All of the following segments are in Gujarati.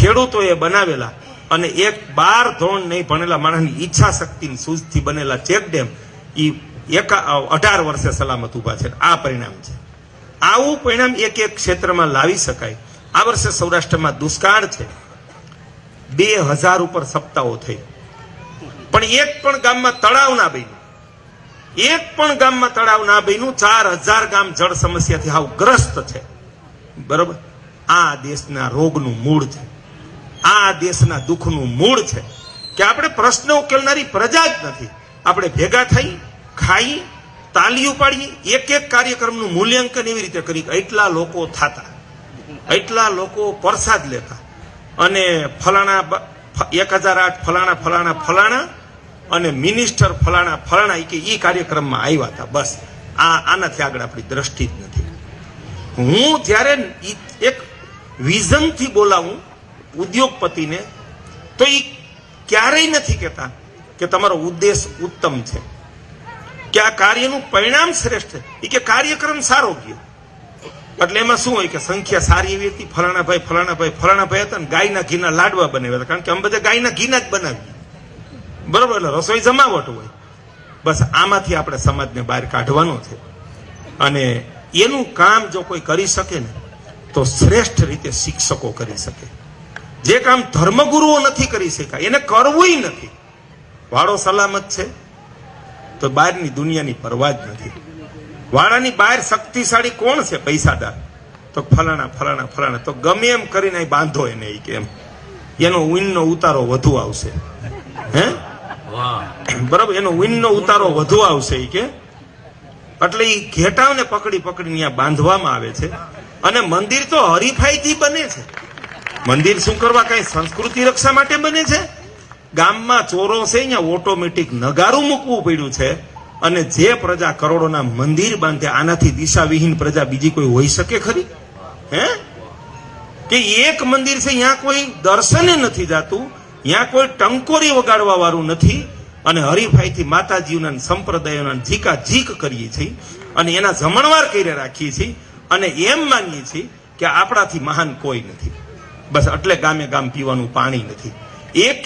ખેડૂતોએ બનાવેલા અને એક 12 ધોરણ નહીં ભણેલા માણસની ઈચ્છા શક્તિની સૂઝથી બનેલા ચેક ડેમ એ 18 વર્ષે સલામત ઉભા છે. આ પરિણામ છે. આવું પરિણામ એક એક ક્ષેત્રમાં લાવી શકાય. આ વર્ષે સૌરાષ્ટ્રમાં દુષ્કાળ છે. 2000 ઉપર સપ્તાહો થઈ, પણ એક પણ ગામમાં તળાવ ના બન્યું. એક પણ ગામમાં તળાવ ના બન્યું. 4000 ગામ જળ સમસ્યાથી હાવ ગ્રસ્ત છે. બરોબર. આ દેશના રોગનું મૂળ છે. આ દેશના દુઃખનું મૂળ છે કે આપણે પ્રશ્ન ઉકેલનારી પ્રજા જ નથી. આપણે ભેગા થઈ ખાઈ તાલીઓ પાડીએ, એક એક કાર્યક્રમનું મૂલ્યાંકન એવી રીતે કરી એટલા લોકો થતા, એટલા લોકો પ્રસાદ લેતા અને ફલાણા 1008 ફલાણા ફલાણા ફલાણા અને મિનિસ્ટર ફલાણા ફલાણા કે એ કાર્યક્રમમાં આવ્યા હતા. બસ આનાથી આગળ આપણી દ્રષ્ટિ જ નથી. હું જ્યારે એક વિઝનથી બોલાવું ઉદ્યોગપતિને તો એ ક્યારેય નથી કહેતા કે તમારો ઉદ્દેશ ઉત્તમ છે, કે આ કાર્યનું પરિણામ શ્રેષ્ઠ છે. એ કે કાર્યક્રમ સારો ગયો એટલે એમાં શું હોય કે સંખ્યા સારી એવી હતી, ફલાણા ભાઈ હતા ને ગાયના ઘીના લાડવા બનાવ્યા હતા, કારણ કે અમે બધા ગાયના ઘીના જ બનાવીએ. બરોબર. એટલે રસોઈ જમાવટ હોય. બસ આમાંથી આપણે સમાજને બહાર કાઢવાનો છે અને એનું કામ જો કોઈ કરી શકે ને તો શ્રેષ્ઠ રીતે શિક્ષકો કરી શકે. જે કામ ધર્મગુરુઓ નથી કરી શક્યા એને કરવું નથી. વાળો સલામત છે તો બહારની દુનિયાની પરવા જ નથી. વાળાની બહાર શક્તિશાળી કોણ છે? પૈસાદાર. તો ફલાણા ફલાણા ફલાણા તો ગમે એમ કરીને બાંધો એને કે એમ એનો વિનનો ઉતારો વધુ આવશે. હે બરાબર. એનો વિનનો ઉતારો વધુ આવશે કે એટલે એ ઘેટાઓને પકડી પકડીને ત્યાં બાંધવામાં આવે છે. અને મંદિર તો હરીફાઈથી બને છે. મંદિર શું કરવા? કઈ સંસ્કૃતિ રક્ષા માટે બને છે? ગામમાં ચોરો છે અહીંયા ઓટોમેટિક નગારું મૂકવું પડ્યું છે અને જે પ્રજા કરોડોના મંદિર બાંધે આનાથી દિશાવિહીન પ્રજા બીજી કોઈ હોઈ શકે ખરી? હે કે એક મંદિર છે ત્યાં કોઈ દર્શને નથી જાતું, ત્યાં કોઈ ટંકોરી વગાડવા વાળું નથી અને હરીફાઈથી માતાજીઓના સંપ્રદાયોના ઝીકા ઝીક કરીએ છીએ અને એના જમણવાર કરી રાખીએ છીએ અને એમ માનીએ છીએ કે આપણાથી મહાન કોઈ નથી. બસ એટલે ગામે ગામ પીવાનું પાણી નથી. એક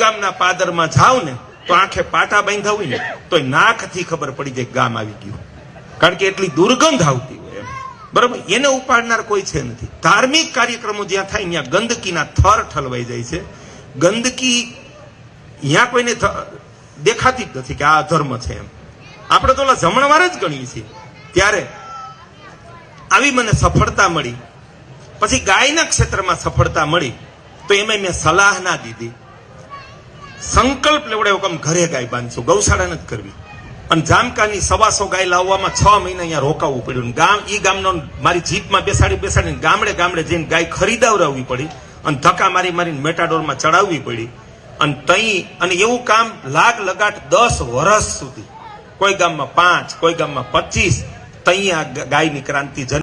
ગામના પાદરમાં જાવ ને તો આંખે પાટા બાંધા હોય ને તો નાકથી ખબર પડી જાય ગામ આવી ગયું, કારણ કે એટલી દુર્ગંધ આવતી હોય. બરાબર. એને ઉપાડનાર કોઈ છે નથી. ધાર્મિક કાર્યક્રમો જ્યાં થાય ત્યાં ગંદકીના થર ઠલવાઈ જાય છે. ગંદકી ત્યાં કોઈને દેખાતી જ નથી કે આ ધર્મ છે એમ. આપણે તો જમણવાર જ ગણીએ છીએ. ત્યારે આવી મને સફળતા મળી. પછી ગાયના ક્ષેત્રમાં સફળતા મળી તો એમાં મેં સલાહ ના દીધી. સંકલ્પ લેવડાવ્યો કે ઘરે ગાય બાંધશું, ગૌશાળા નથી કરવી. અને જામકાની 125 ગાય લાવવામાં 6 મહિના અહીંયા રોકાવવું પડ્યું. ગામનો મારી જીપમાં બેસાડીને ગામડે ગામડે જઈને ગાય ખરીદાવરાવવી પડી અને ધક્કા મારીને મેટાડોરમાં ચડાવવી પડી. અને એવું કામ લગાટ 10 વર્ષ સુધી, કોઈ ગામમાં 5, કોઈ ગામમાં 25 ત્યાં ગાયની ક્રાંતિ